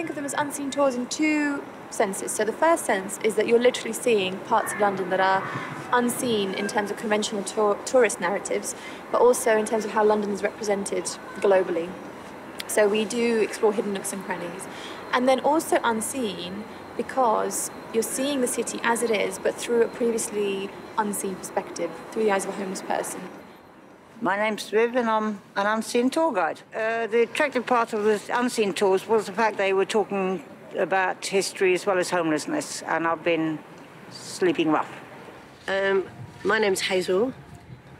think of them as unseen tours in two senses. So the first sense is that you're literally seeing parts of London that are unseen in terms of conventional tourist narratives, but also in terms of how London is represented globally. So we do explore hidden nooks and crannies. And then also unseen because you're seeing the city as it is, but through a previously unseen perspective, through the eyes of a homeless person. My name's Viv and I'm an unseen tour guide. The attractive part of the unseen tours was the fact they were talking about history as well as homelessness, and I've been sleeping rough. My name's Hazel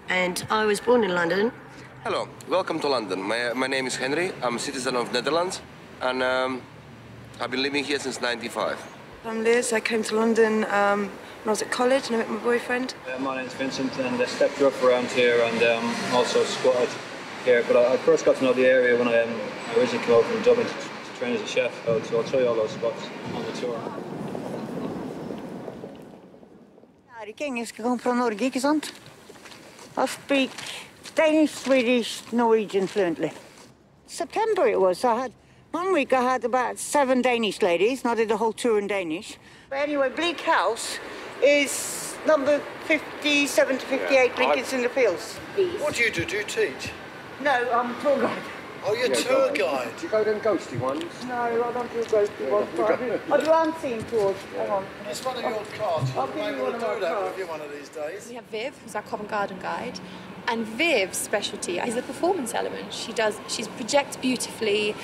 and I was born in London. Hello, welcome to London. My name is Henry. I'm a citizen of Netherlands and I've been living here since '95. I'm Liz. I came to London when I was at college and I met my boyfriend. My name's Vincent and I stepped rough around here and also squatted here. But I first got to know the area when I originally came over from Dublin to train as a chef. So I'll show you all those spots on the tour. Jeg er ikke engelsk, jeg kommer fra Norge, ikke sant? I speak Danish, Swedish, Norwegian fluently. September it was. One week I had about 7 Danish ladies, and I did the whole tour in Danish. But anyway, Bleak House is number 57 to 58, Lincoln's in the Fields. What do you do? Do you teach? No, I'm a tour guide. Oh, you're a tour guide. Do you go them ghosty ones? No, I don't do ghosty ones. I do unseen tours. Hang on. It's one of your cards. I'll give you one of my do that cards. with you one of these days. We have Viv, who's our Covent Garden guide, and Viv's specialty is the performance element. She projects beautifully,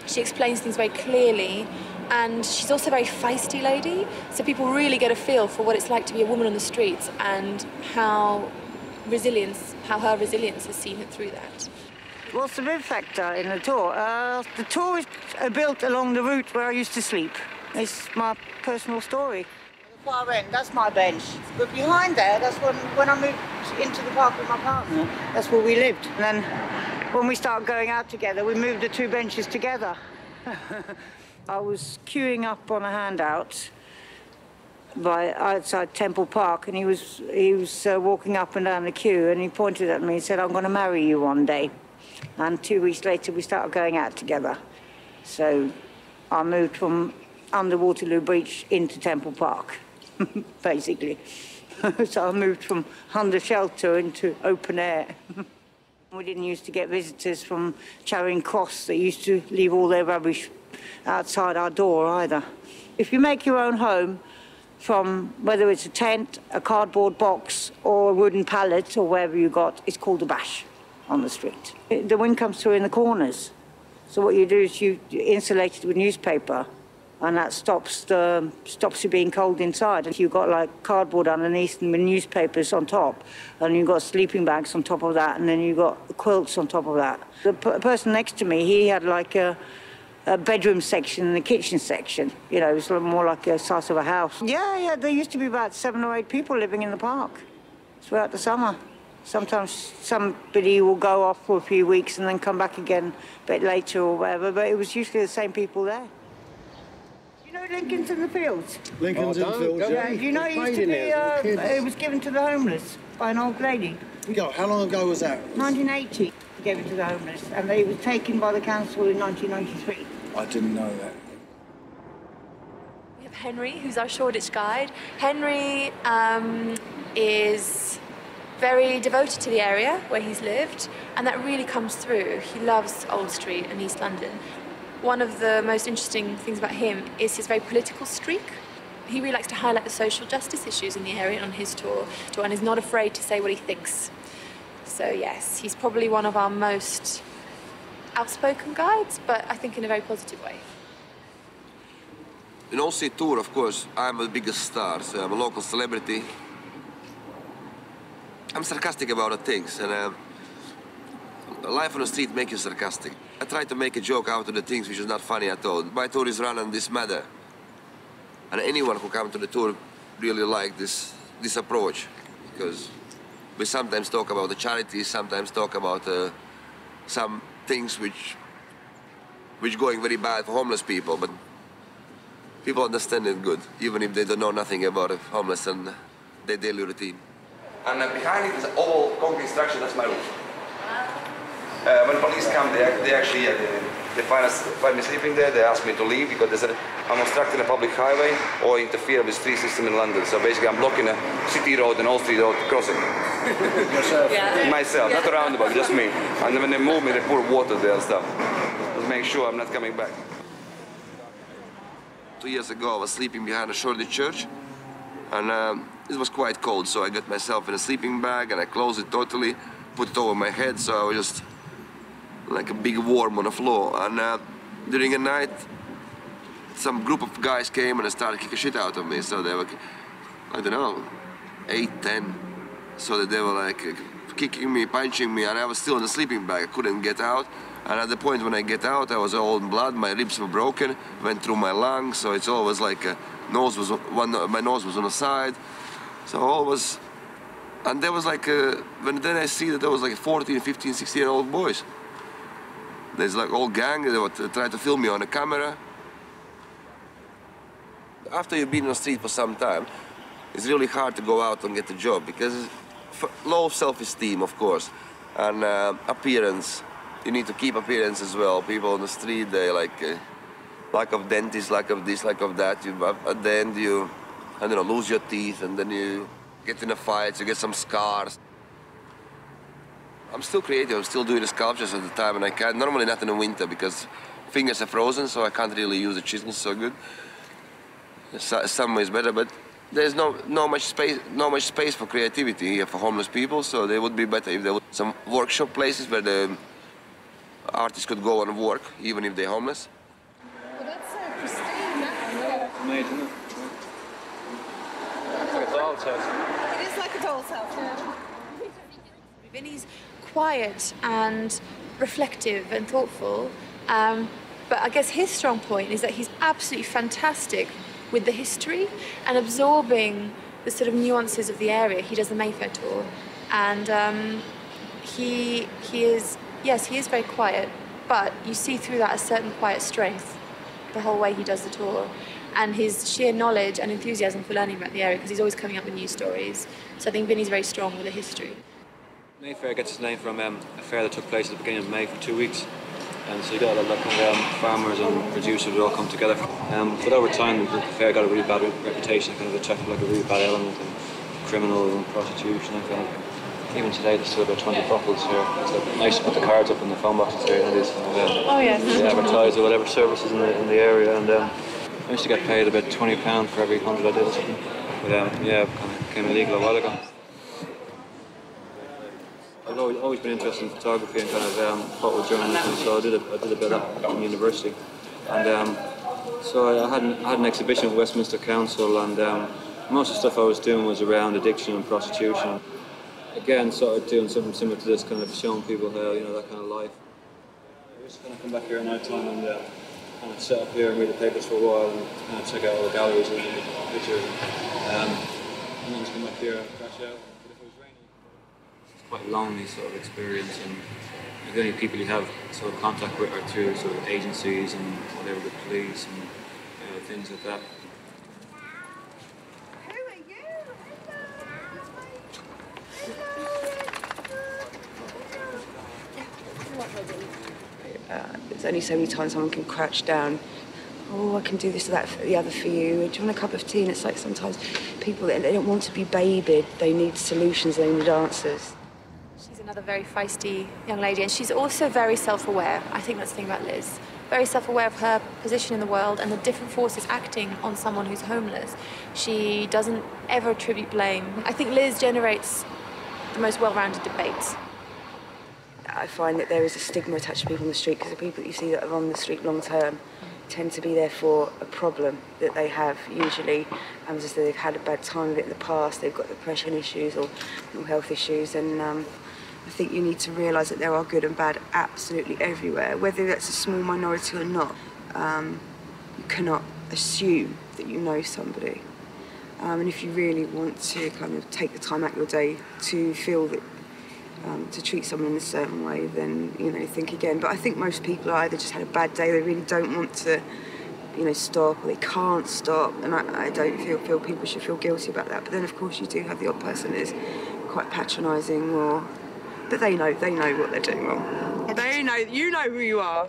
she explains things very clearly, and she's also a very feisty lady, so people really get a feel for what it's like to be a woman on the streets and how her resilience has seen her through that. What's the Viv factor in the tour? The tour is built along the route where I used to sleep. It's my personal story. The far end, that's my bench. But behind there, that's when I moved into the park with my partner, that's where we lived. And then when we started going out together, we moved the 2 benches together. I was queuing up on a handout outside Temple Park, and he was walking up and down the queue, and he pointed at me and said, "I'm going to marry you one day." And 2 weeks later, we started going out together. So I moved from under Waterloo Bridge into Temple Park, basically. So I moved from under shelter into open air. We didn't used to get visitors from Charing Cross that used to leave all their rubbish outside our door either. If you make your own home from whether it's a tent, a cardboard box, or a wooden pallet, or wherever you got, it's called a bash on the street. The wind comes through in the corners. So what you do is you insulate it with newspaper, and that stops you being cold inside. And you've got like cardboard underneath and with newspapers on top, and you've got sleeping bags on top of that, and then you've got quilts on top of that. The person next to me, he had like a bedroom section and a kitchen section. You know, it was more like a size of a house. Yeah, there used to be about 7 or 8 people living in the park throughout the summer. Sometimes somebody will go off for a few weeks and then come back again a bit later or whatever, but it was usually the same people there. You know Lincoln's in the Fields? Lincoln's in the Fields, yeah. You know it used to be, it was given to the homeless by an old lady. How long ago was that? 1980, gave it to the homeless, and it was taken by the council in 1993. I didn't know that. We have Henry, who's our Shoreditch guide. Henry is very devoted to the area where he's lived, and that really comes through. He loves Old Street and East London. One of the most interesting things about him is his very political streak. He really likes to highlight the social justice issues in the area on his tour and is not afraid to say what he thinks. So yes, he's probably one of our most outspoken guides, but I think in a very positive way. In All Street Tour, of course, I'm the biggest star, so I'm a local celebrity. I'm sarcastic about the things, and life on the street makes you sarcastic. I try to make a joke out of the things which is not funny at all. My tour is run on this matter, and anyone who comes to the tour really like this approach, because we sometimes talk about the charities, sometimes talk about some things which going very bad for homeless people, but people understand it good, even if they don't know nothing about homeless and their daily routine. And behind it is an oval concrete structure, that's my roof. When police come, they actually they find me sleeping there. They ask me to leave because they said I'm obstructing a public highway or interfere with street system in London. So basically, I'm blocking a city road and Old Street Road crossing. Yourself? Yeah. Myself, not a roundabout, just me. And then when they move me, they pour water there and stuff. Just make sure I'm not coming back. 2 years ago, I was sleeping behind a Shoreditch church, and it was quite cold, so I got myself in a sleeping bag and I closed it totally, put it over my head, so I was just like a big worm on the floor. And during the night, some group of guys came and they started kicking shit out of me. So they were, I don't know, 8, 10. So that they were like kicking me, punching me, and I was still in the sleeping bag. I couldn't get out. And at the point when I get out, I was all in blood. My ribs were broken, went through my lungs. So it's always like my nose was on the side. So all was, and there was like then I see that there was like 14, 15, 16-year-old boys. There's like all gang. They were trying to film me on the camera. After you've been on the street for some time, it's really hard to go out and get a job because low self-esteem, of course, and appearance. You need to keep appearance as well. People on the street, they like lack of dentists, lack of this, lack of that. At the end, you, I don't know, lose your teeth, and then you get in a fight, you get some scars. I'm still creative. I'm still doing the sculptures at the time, and I can't. Normally not in the winter because fingers are frozen, so I can't really use the chisels so good. Some ways better, but there's no much space for creativity here for homeless people. So they would be better if there were some workshop places where the artists could go and work, even if they're homeless. Well, that's so pristine, that one. Made, isn't it? It's like a doll's house. It is like a doll's house, yeah. Vinny's quiet and reflective and thoughtful, but I guess his strong point is that he's absolutely fantastic with the history and absorbing the sort of nuances of the area. He does the Mayfair tour, and he is very quiet, but you see through that a certain quiet strength the whole way he does the tour, and his sheer knowledge and enthusiasm for learning about the area because he's always coming up with new stories. So I think Vinny's very strong with the history. Mayfair gets its name from a fair that took place at the beginning of May for 2 weeks. And so you got a lot of farmers and producers would all come together. But over time, the fair got a really bad reputation, kind of attracted like a really bad element and criminals and prostitution. Even today, there's still about 20 brothels here. It's nice to put the cards up in the phone boxes here. Oh yes. They advertise or whatever services in the area. And I used to get paid about £20 for every 100 I did or something. But yeah, it kind of became illegal a while ago. I've always been interested in photography and kind of photo journalism, so I did a bit of that in university. And so I had an exhibition at Westminster Council, and most of the stuff I was doing was around addiction and prostitution. Again, sort of doing something similar to this, kind of showing people how, that kind of life. I used to kind of come back here at night time and kind of sit up here and read the papers for a while and kind of check out all the galleries and pictures. And then just come back here and crash out. Quite lonely sort of experience, and the only people you have sort of contact with are through sort of agencies and whatever, the police and things like that. Who are you? There's only so many times someone can crouch down. Oh, I can do this or that, the other for you. Do you want a cup of tea? And it's like sometimes people, they don't want to be babied. They need solutions, they need answers. She's another very feisty young lady, and she's also very self-aware. I think that's the thing about Liz. Very self-aware of her position in the world and the different forces acting on someone who's homeless. She doesn't ever attribute blame. I think Liz generates the most well-rounded debates. I find that there is a stigma attached to people on the street because the people that you see that are on the street long-term tend to be there for a problem that they have, usually as though they've had a bad time of it in the past, they've got depression issues or mental health issues, and I think you need to realise that there are good and bad absolutely everywhere, whether that's a small minority or not. You cannot assume that you know somebody. And if you really want to kind of take the time out of your day to feel that to treat someone in a certain way, then, think again. But I think most people either just had a bad day, they really don't want to, stop, or they can't stop, and I don't feel people should feel guilty about that. But then, of course, you do have the odd person that is quite patronising or But they know what they're doing wrong. They know, you know who you are.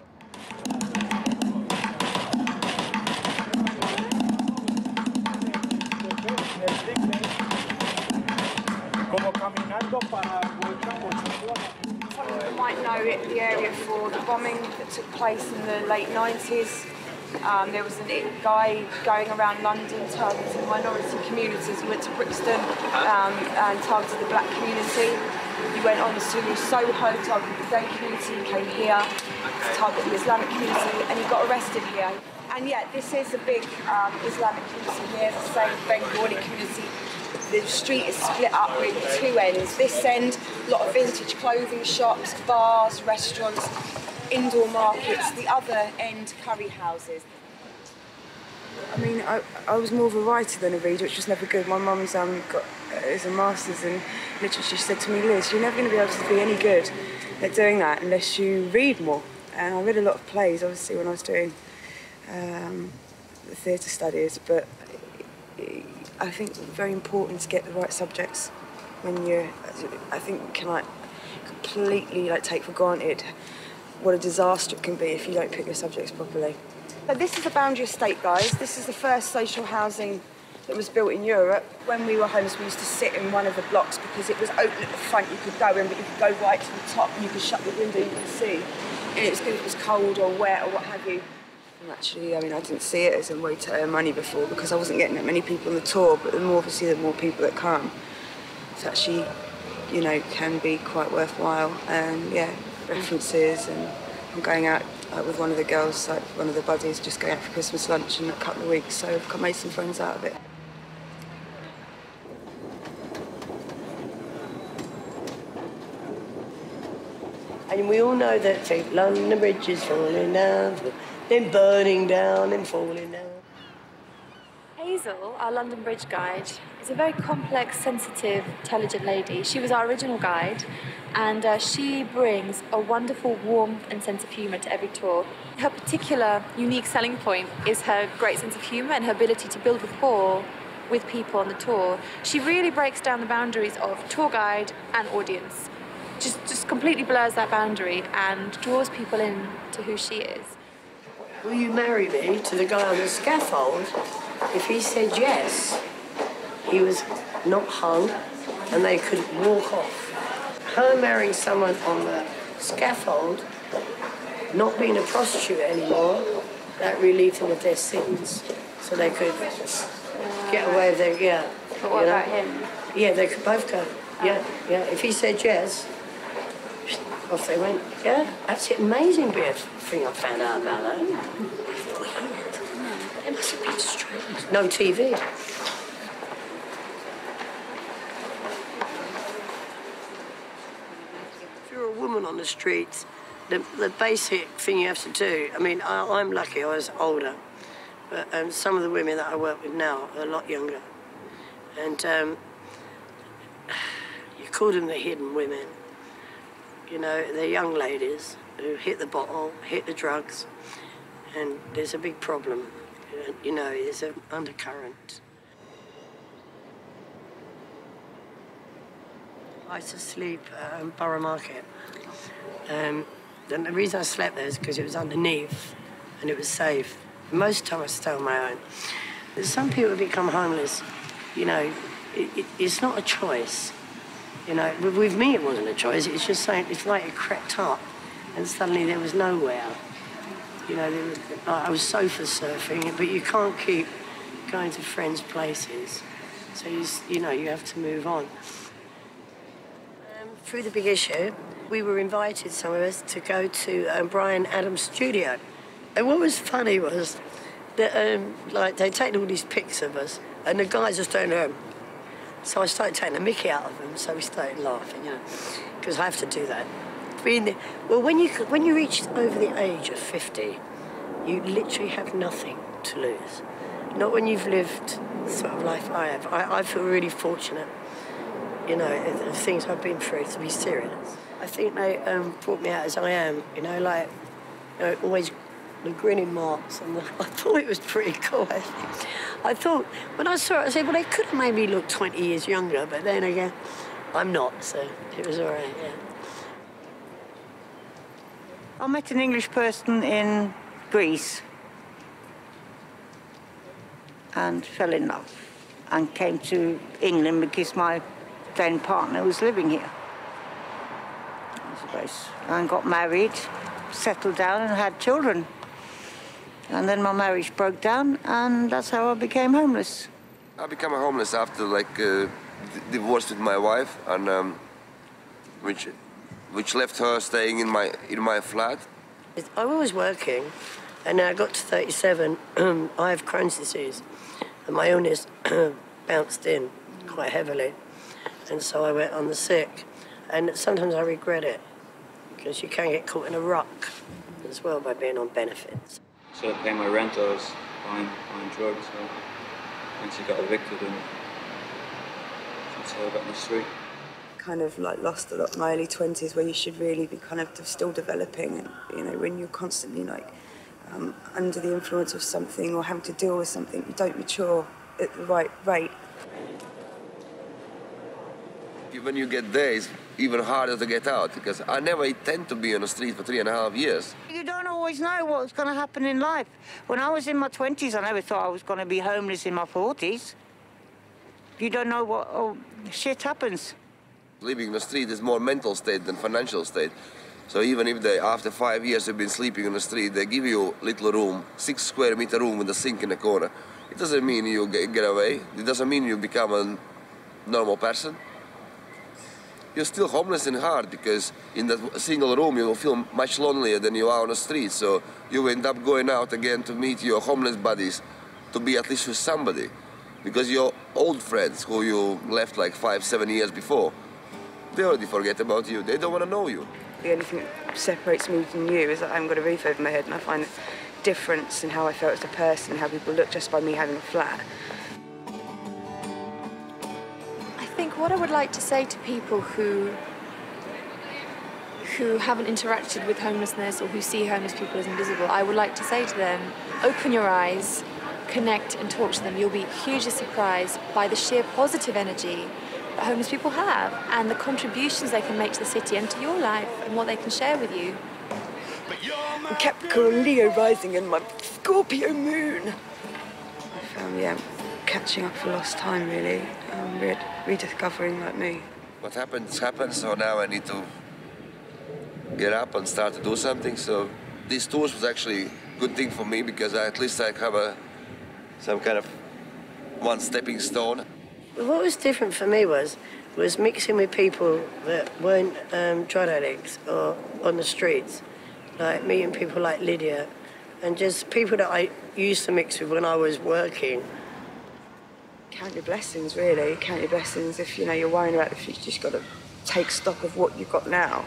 Some of you might know the area for the bombing that took place in the late 90s. There was a guy going around London targeting minority communities. He went to Brixton and targeted the black community. He went on to Soho, targeted the gay community, he came here to target the Islamic community, and he got arrested here. And yet, this is a big Islamic community here, the same Bengali community. The street is split up with two ends. This end, a lot of vintage clothing shops, bars, restaurants, indoor markets. The other end, curry houses. I mean, I was more of a writer than a reader, which was never good. My mum's is a master's in literature. She said to me, Liz, you're never going to be able to be any good at doing that unless you read more. And I read a lot of plays, obviously, when I was doing the theatre studies, but I think it's very important to get the right subjects when you're, I think we can completely take for granted what a disaster it can be if you don't pick your subjects properly. So this is the Boundary Estate, guys. This is the first social housing that was built in Europe. When we were homeless, we used to sit in one of the blocks because it was open at the front, you could go in, but you could go right to the top and you could shut the window, you could see. And it was good if it was cold or wet or what have you. And actually, I mean, I didn't see it as a way to earn money before because I wasn't getting that many people on the tour, but the more people that come, it's actually, you know, can be quite worthwhile. And yeah, references, and I'm going out with one of the girls, one of the buddies, just going out for Christmas lunch in a couple of weeks, so I've made some friends out of it. And we all know that London Bridge is falling down, then burning down, then falling down. Hazel, our London Bridge guide, is a very complex, sensitive, intelligent lady. She was our original guide, and she brings a wonderful warmth and sense of humour to every tour. Her particular unique selling point is her great sense of humour and her ability to build rapport with people on the tour. She really breaks down the boundaries of tour guide and audience. Just completely blurs that boundary and draws people in to who she is. Will you marry me to the guy on the scaffold? If he said yes, he was not hung and they could walk off. Her marrying someone on the scaffold, not being a prostitute anymore, that relieved them of their sins. So they could get away with their, yeah. But what about him? Yeah, they could both go. Yeah. If he said yes, off they went. Yeah, that's an amazing bit of thing I found out about that. Weird. It must have been strange. No TV. If you're a woman on the streets, the basic thing you have to do, I mean, I'm lucky I was older, but some of the women that I work with now are a lot younger. And you call them the hidden women. You know, they're young ladies who hit the bottle, hit the drugs, and there's a big problem. You know, there's an undercurrent. I used to sleep at Borough Market. And the reason I slept there is because it was underneath and it was safe. Most of the time I stay on my own. Some people become homeless, you know, it's not a choice. You know, with me it wasn't a choice, it's just saying, it's like it crept up and suddenly there was nowhere. You know, I was sofa surfing, but you can't keep going to friends' places. So, you know, you have to move on. Through the big issue, we were invited, some of us, to go to Bryan Adams' studio. And what was funny was that, like, they'd taken all these pics of us, and the guys are standing there. So I started taking the mickey out of them, so we started laughing, you know, because I have to do that. Well, when you reach over the age of 50, you literally have nothing to lose. Not when you've lived the sort of life I have. I feel really fortunate, you know, the things I've been through, to be serious. I think they brought me out as I am, you know, like, you know, always the grinning marks, and I thought it was pretty cool. I thought, when I saw it, I said, well, they could have made me look 20 years younger, but then again, I'm not, so it was all right, yeah. I met an English person in Greece and fell in love and came to England because my then partner was living here, I suppose, and got married, settled down and had children. And then my marriage broke down and that's how I became homeless. I became homeless after divorce with my wife, and which left her staying in my flat. I was working, and then I got to 37. I have Crohn's disease, and my illness bounced in quite heavily, and so I went on the sick. And sometimes I regret it because you can get caught in a ruck as well by being on benefits. So I pay my rent, I was buying drugs. So once I got evicted, and that's how I got in the street. Kind of like lost a lot in my early 20s, where you should really be kind of still developing, and you know, when you're constantly like under the influence of something or having to deal with something, you don't mature at the right rate. When you get there, it's even harder to get out, because I never intend to be on the street for 3.5 years. You don't always know what's going to happen in life. When I was in my 20s, I never thought I was going to be homeless in my 40s. You don't know what shit happens. Living in the street is more mental state than financial state. So even if after 5 years you've been sleeping on the street, they give you a little room, 6 square meter room with a sink in the corner. It doesn't mean you get away. It doesn't mean you become a normal person. You're still homeless in heart, because in that single room you will feel much lonelier than you are on the street. So you end up going out again to meet your homeless buddies, to be at least with somebody. Because your old friends who you left like 5-7 years before, they already forget about you. They don't want to know you. The only thing that separates me from you is that I haven't got a roof over my head, and I find the difference in how I felt as a person and how people look just by me having a flat. I think what I would like to say to people who haven't interacted with homelessness or who see homeless people as invisible, I would like to say to them, open your eyes, connect and talk to them. You'll be hugely surprised by the sheer positive energy that homeless people have and the contributions they can make to the city and to your life and what they can share with you. Capricorn, Leo rising and my Scorpio moon. I found, catching up for lost time, really. Rediscovering like me. What happens, happens, so now I need to get up and start to do something. So these tours was actually a good thing for me, because at least I have some kind of one stepping stone. What was different for me was mixing with people that weren't drug addicts or on the streets, like meeting people like Lydia, and just people that I used to mix with when I was working. Count your blessings, really. Count your blessings. If you're worrying about the future, you just got to take stock of what you've got now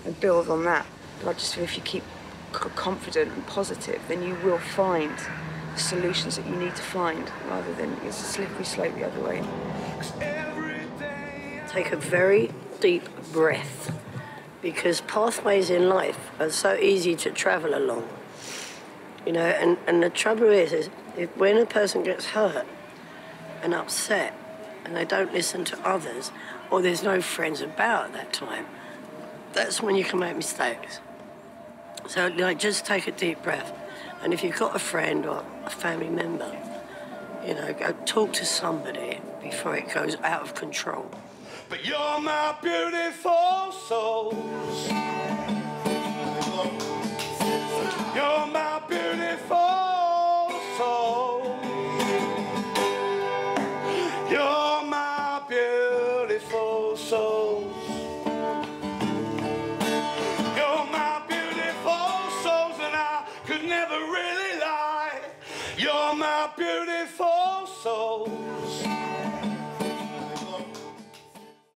and build on that. But I just feel if you keep confident and positive, then you will find the solutions that you need to find, rather than it's a slippery slope the other way. Take a very deep breath, because pathways in life are so easy to travel along. And the trouble is if when a person gets hurt and upset and they don't listen to others, or there's no friends about at that time, that's when you can make mistakes. So just take a deep breath. And if you've got a friend or a family member, go talk to somebody before it goes out of control. But you're my beautiful soul. You're my beautiful soul. You're my beautiful soul. You're my beautiful souls, and I could never really lie. You're my beautiful souls.